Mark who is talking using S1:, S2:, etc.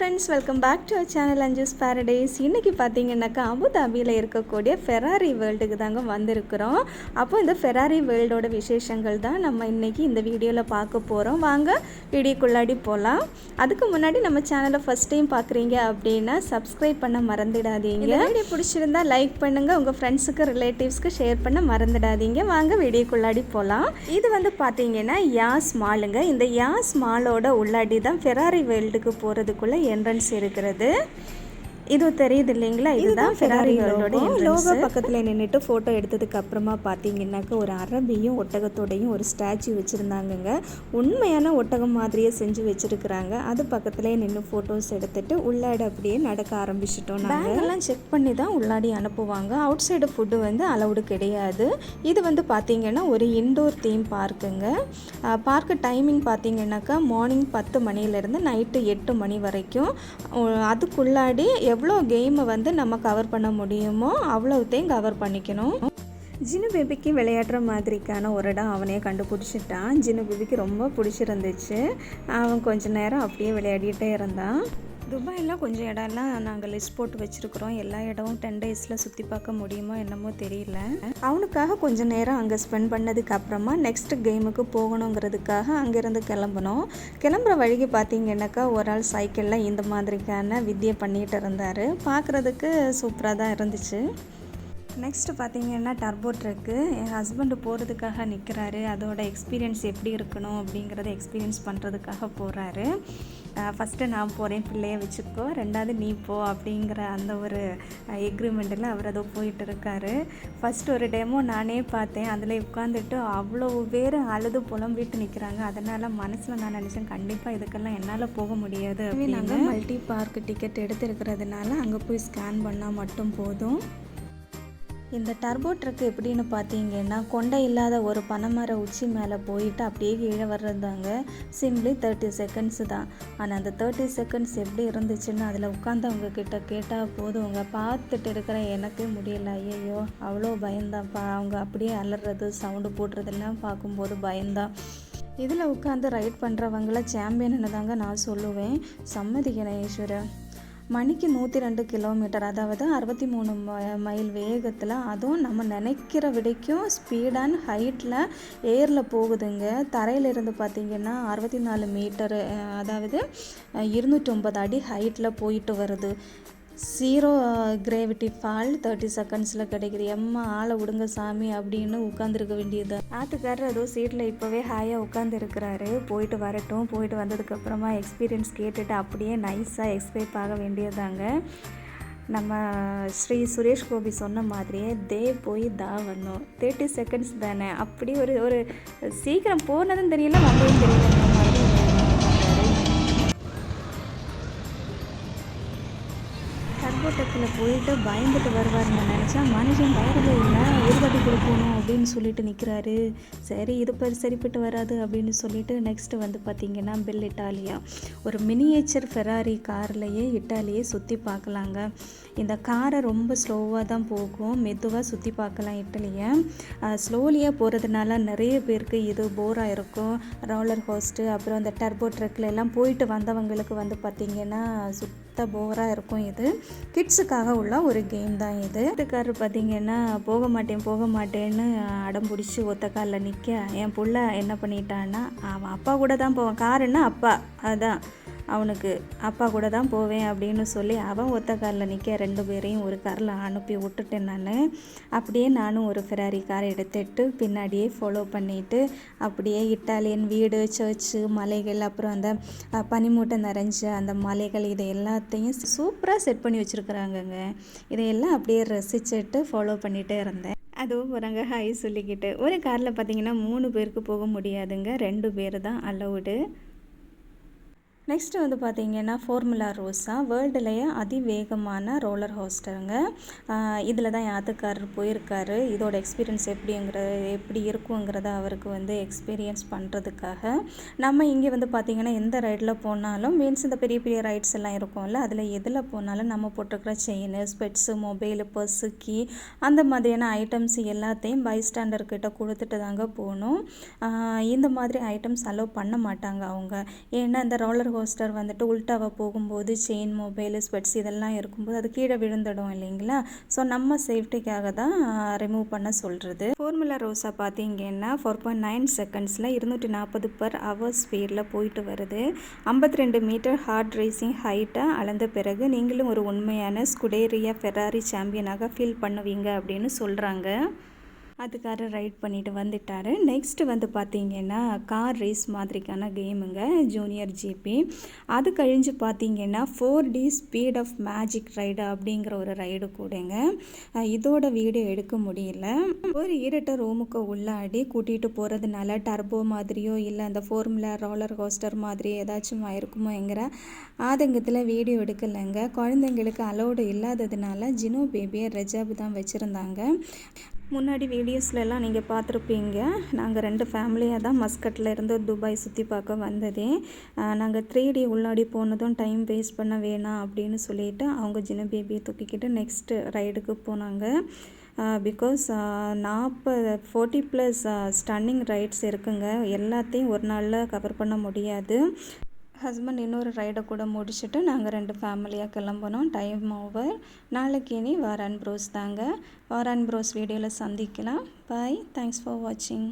S1: Friends, welcome back to our channel Anju's paradise. இன்றைக்கி பார்த்தீங்கன்னாக்கா அபுதாபியில் இருக்கக்கூடிய ஃபெராரி வேர்ல்டுக்கு தாங்க வந்திருக்கிறோம். அப்போ இந்த ஃபெராரி வேர்ல்டோட விசேஷங்கள் தான் நம்ம இன்றைக்கி இந்த வீடியோவில் பார்க்க போகிறோம். வாங்க வீடியோக்குள்ளாடி போகலாம். அதுக்கு முன்னாடி நம்ம சேனலை ஃபஸ்ட் டைம் பார்க்குறீங்க அப்படின்னா சப்ஸ்கிரைப் பண்ண மறந்துடாதீங்க. வீடியோ பிடிச்சிருந்தா லைக் பண்ணுங்கள், உங்கள் ஃப்ரெண்ட்ஸுக்கு ரிலேட்டிவ்ஸ்க்கு ஷேர் பண்ண மறந்துடாதீங்க. வாங்க வீடியோக்குள்ளாடி போகலாம். இது வந்து பார்த்தீங்கன்னா யாஸ் மாலுங்க. இந்த யாஸ் மாலோட உள்ளாடி தான் ஃபெராரி வேர்ல்டுக்கு போகிறதுக்குள்ளே என்ட்ரன்ஸ் இருக்கிறது. இது தெரியுது இல்லைங்களா, இதுதான் ஃபெராரி வேர்ல்டோட லோகோ. பக்கத்தில் நின்றுட்டு ஃபோட்டோ எடுத்ததுக்கு அப்புறமா பார்த்தீங்கன்னாக்க ஒரு அரபியும் ஒட்டகத்தோடையும் ஒரு ஸ்டாச்சு வச்சுருந்தாங்கங்க. உண்மையான ஒட்டகம் மாதிரியே செஞ்சு வச்சுருக்குறாங்க. அது பக்கத்துலேயே நின்று ஃபோட்டோஸ் எடுத்துகிட்டு உள்ளாடி அப்படியே நடக்க ஆரம்பிச்சிட்டோம். பேங்கெல்லாம் செக் பண்ணி தான் உள்ளாடி அனுப்புவாங்க. அவுட் சைடு ஃபுட்டு வந்து அலவுடு கிடையாது. இது வந்து பார்த்திங்கன்னா ஒரு இன்டோர் தீம் பார்க்குங்க. பார்க்கு டைமிங் பார்த்திங்கன்னாக்கா மார்னிங் 10 மணிலேருந்து நைட்டு 8 மணி வரைக்கும். அதுக்குள்ளாடி எவ்வளோ கேமை வந்து நம்ம கவர் பண்ண முடியுமோ அவ்வளோத்தையும் கவர் பண்ணிக்கணும். ஜினு பேபிக்கு விளையாடுற மாதிரிக்கான ஒரு இடம் அவனே கண்டுபிடிச்சிட்டான். ஜினு பேபிக்கு ரொம்ப பிடிச்சிருந்துச்சு. அவன் கொஞ்ச நேரம் அப்படியே விளையாடிட்டே இருந்தான். துபாயில் கொஞ்சம் இடம்லாம் நாங்கள் லிஸ்ட் போட்டு வச்சுருக்குறோம். எல்லா இடமும் 10 டேஸில் சுற்றி பார்க்க முடியுமோ என்னமோ தெரியல. அவனுக்காக கொஞ்சம் நேரம் அங்கே ஸ்பெண்ட் பண்ணதுக்கு அப்புறமா நெக்ஸ்ட் கேமுக்கு போகணுங்கிறதுக்காக அங்கேருந்து கிளம்புற வழிக்கு பார்த்தீங்கன்னாக்கா ஒரு ஆள் சைக்கிளில் இந்த மாதிரிக்கான வித்தியை பண்ணிகிட்டு இருந்தார். பார்க்குறதுக்கு சூப்பராக தான் இருந்துச்சு. நெக்ஸ்ட்டு பார்த்தீங்கன்னா டர்போ ட்ரக்கு. என் ஹஸ்பண்டு போகிறதுக்காக நிற்கிறாரு. அதோட எக்ஸ்பீரியன்ஸ் எப்படி இருக்கணும் அப்படிங்கிறத எக்ஸ்பீரியன்ஸ் பண்ணுறதுக்காக போகிறாரு. ஃபஸ்ட்டு நான் போகிறேன், பிள்ளைய வச்சுக்கோ, ரெண்டாவது நீ போ அப்படிங்கிற அந்த ஒரு எக்ரிமெண்ட்டில் அவர் அதோ போயிட்டு இருக்காரு. ஃபஸ்ட்டு ஒரு டெமோ நானே பார்த்தேன். அதில் உட்காந்துட்டு அவ்வளோ பேர் அழுது புலம்பிட்டு நிற்கிறாங்க. அதனால் மனசில் நான் நினச்சேன், கண்டிப்பாக இதுக்கெல்லாம் என்னால் போக முடியாது. நாங்கள் மல்டி பார்க் டிக்கெட் எடுத்துருக்கிறதுனால அங்கே போய் ஸ்கேன் பண்ணால் மட்டும் போதும். இந்த டர்போ ட்ரக் எப்படின்னு பார்த்தீங்கன்னா கொண்டை இல்லாத ஒரு பனைமர உச்சி மேலே போயிட்டு அப்படியே கீழே வர்றதாங்க. சிம்பிளி 30 செகண்ட்ஸு தான். ஆனால் அந்த 30 செகண்ட்ஸ் எப்படி இருந்துச்சுன்னு அதில் உட்காந்தவங்க கிட்ட கேட்டால் போதுவங்க. பார்த்துட்டு இருக்கிற எனக்கே முடியல. ஐயோ அவ்வளோ பயந்தான்ப்பா. அவங்க அப்படியே அலறது சவுண்டு போடுறதெல்லாம் பார்க்கும்போது பயந்தான். இதில் உட்காந்து ரைட் பண்ணுறவங்கள சாம்பியன்னு தாங்க நான் சொல்லுவேன். சம்மதிக்கிறேன் ஈஸ்வரன். மணிக்கு 102 கிலோமீட்டர், அதாவது 63 மைல் வேகத்தில், அதுவும் நம்ம நினைக்கிற விடைக்கும் ஸ்பீடான ஹைட்டில் ஏரில் போகுதுங்க. தரையிலிருந்து பார்த்திங்கன்னா 64 மீட்டரு, அதாவது 209 அடி ஹைட்டில் போயிட்டு வருது. 0 கிராவிட்டி ஃபால் 30 செகண்ட்ஸில் கிடைக்கிது. எம்மா ஆளை விடுங்க சாமி அப்படின்னு உட்காந்துருக்க வேண்டியது. ஆத்துக்காரர் அதோ சீட்டில் இப்போவே ஹாயாக உட்காந்துருக்கிறாரு. போயிட்டு வரட்டும். போயிட்டு வந்ததுக்கப்புறமா எக்ஸ்பீரியன்ஸ் கேட்டுட்டு அப்படியே நைஸாக எக்ஸ்பைப் ஆக வேண்டியதாங்க. நம்ம ஸ்ரீ சுரேஷ் கோபி சொன்ன மாதிரியே போய் வரணும். 30 செகண்ட்ஸ் தானே, அப்படி ஒரு சீக்கிரம் போனதும் தெரியல வந்ததும் தெரியல. டர்போட்டக்கில் போயிட்டு பயந்துட்டு வருவாருன்னு நினச்சா மனுஷன் பயப்படவே இல்லை. ஒரு வாட்டி கொடுக்கணும் அப்படின்னு சொல்லிட்டு நிற்கிறாரு. சரி இது சரிப்பட்டு வராது அப்படின்னு சொல்லிட்டு நெக்ஸ்ட்டு வந்து பார்த்திங்கன்னா பெல் இட்டாலியா, ஒரு மினியேச்சர் ஃபெராரி கார்லையே இட்டாலியே சுற்றி பார்க்கலாங்க. இந்த காரை ரொம்ப ஸ்லோவாக தான் போகும், மெதுவாக சுற்றி பார்க்கலாம் இட்டாலியை. ஸ்லோலியாக போகிறதுனால நிறைய பேருக்கு இது போராக இருக்கும். ரோலர் ஹோஸ்ட்டு அப்புறம் இந்த டர்போ ட்ரக்கில் எல்லாம் போயிட்டு வந்தவங்களுக்கு வந்து பார்த்திங்கன்னா போராக இருக்கும். இது கிட்ஸுக்காக உள்ள ஒரு கேம் தான் இது. வீட்டுக்காரர் பார்த்திங்கன்னா போக மாட்டேன்னு அடம் பிடிச்சி ஒத்த காலில் நிற்க, என் புள்ள என்ன பண்ணிட்டான்னா அவன் அப்பா கூட தான் போவான். காருன்னா அப்பா, அதுதான் அவனுக்கு அப்பா கூட தான் போவேன் அப்படின்னு சொல்லி அவன் ஒத்த காரில் நிற்க 2 பேரையும் ஒரு காரில் அனுப்பி விட்டுட்டேன் நான். அப்படியே நானும் ஒரு ஃபெராரி காரை எடுத்துட்டு பின்னாடியே ஃபாலோ பண்ணிவிட்டு அப்படியே இட்டாலியன் வீடு, சர்ச்சு, மலைகள், அப்புறம் அந்த பனிமூட்டை நிறைஞ்ச அந்த மலைகள், இதை எல்லாத்தையும் சூப்பராக செட் பண்ணி வச்சுருக்குறாங்கங்க. இதையெல்லாம் அப்படியே ரசிச்சுட்டு ஃபாலோ பண்ணிகிட்டே இருந்தேன். அதுவும் போகிறாங்க ஹாய் சொல்லிக்கிட்டு. ஒரு காரில் பார்த்திங்கன்னா 3 பேருக்கு போக முடியாதுங்க, 2 பேர் தான் அலவுடு. நெக்ஸ்ட்டு வந்து பார்த்திங்கன்னா ஃபார்முலா ரோஸா, வேர்ல்டுலேயே அதிவேகமான ரோலர் ஹோஸ்டருங்க. இதில் தான் என் ஆத்துக்காரர் போயிருக்காரு. இதோட எக்ஸ்பீரியன்ஸ் எப்படி இருக்குங்கிறத அவருக்கு வந்து எக்ஸ்பீரியன்ஸ் பண்ணுறதுக்காக. நம்ம இங்கே வந்து பார்த்திங்கன்னா எந்த ரைடில் போனாலும் மீன்ஸ் இந்த பெரிய பெரிய ரைட்ஸ் எல்லாம் இருக்கும்ல, அதில் எதில் போனாலும் நம்ம போட்டிருக்கிற செயின், ஸ்பெட்ஸு, மொபைலு, பர்ஸு, கீ, அந்த மாதிரியான ஐட்டம்ஸ் எல்லாத்தையும் பைஸ்டாண்டர்கிட்ட கொடுத்துட்டு தாங்க போகணும். இந்த மாதிரி ஐட்டம்ஸ் அலோவ் பண்ண மாட்டாங்க அவங்க. ஏன்னா இந்த ரோலர் கோஸ்டர் வந்துட்டு உல்ட்டாவாக போகும்போது செயின், மொபைல், ஸ்பெட்ஸ் இதெல்லாம் இருக்கும்போது அது கீழே விழுந்துடும் இல்லைங்களா. ஸோ நம்ம சேஃப்டிக்காக தான் ரிமூவ் பண்ண சொல்கிறது. ஃபார்முலா ரோஸா பார்த்தீங்கன்னா 4.9 செகண்ட்ஸில் 240 per hour ஸ்பீடில் போயிட்டு வருது. 52 மீட்டர் ஹார்ட் ரேசிங் ஹைட்டை அளந்த பிறகு நீங்களும் ஒரு உண்மையான ஸ்குடேரியா ஃபெராரி சாம்பியனாக ஃபீல் பண்ணுவீங்க அப்படின்னு சொல்கிறாங்க. அதுக்காரர் ரைட் பண்ணிட்டு வந்துட்டார். நெக்ஸ்ட்டு வந்து பார்த்திங்கன்னா கார் ரேஸ் மாதிரிக்கான கேமுங்க, ஜூனியர் ஜிபி. அது கழிஞ்சு பார்த்திங்கன்னா 4D speed of magic ride அப்படிங்கிற ஒரு ரைடு கூடங்க. இதோட வீடியோ எடுக்க முடியல. ஒரு இருட்ட ரூமுக்கு உள்ளாடி கூட்டிகிட்டு போகிறதுனால டர்போ மாதிரியோ இல்லை அந்த ஃபார்முலா ரோலர் கோஸ்டர் மாதிரி ஏதாச்சும் இருக்குமோங்கிற ஆதங்கத்தில் வீடியோ எடுக்கலைங்க. குழந்தைங்களுக்கு அலோடு இல்லாததுனால ஜினோ பேபியை ரெஜாப் தான் வச்சுருந்தாங்க. முன்னாடி வீடியோஸ்லலாம் நீங்கள் பார்த்துருப்பீங்க. நாங்கள் 2 ஃபேமிலியாக தான் மஸ்கட்டில் இருந்து துபாய் சுற்றி பார்க்க வந்ததே. நாங்கள் 3D உள்ளாடி போனதும் டைம் வேஸ்ட் பண்ண வேணாம் அப்படின்னு சொல்லிட்டு அவங்க ஜினோ பேபியை தூக்கிக்கிட்டு நெக்ஸ்ட்டு ரைடுக்கு போனாங்க. பிகாஸ் 40+ ஸ்டன்னிங் ரைட்ஸ் இருக்குங்க. எல்லாத்தையும் ஒரு நாளில் கவர் பண்ண முடியாது. ஹஸ்பண்ட் இன்னொரு ரைடை கூட முடிச்சுட்டு நாங்கள் 2 ஃபேமிலியாக கிளம்புனோம். Time over. நாளைக்கு இனி வாரான் ப்ரோஸ் தாங்க. வாரான் ப்ரோஸ் வீடியோவில் சந்திக்கலாம். பாய். தேங்க்ஸ் ஃபார் வாட்சிங்.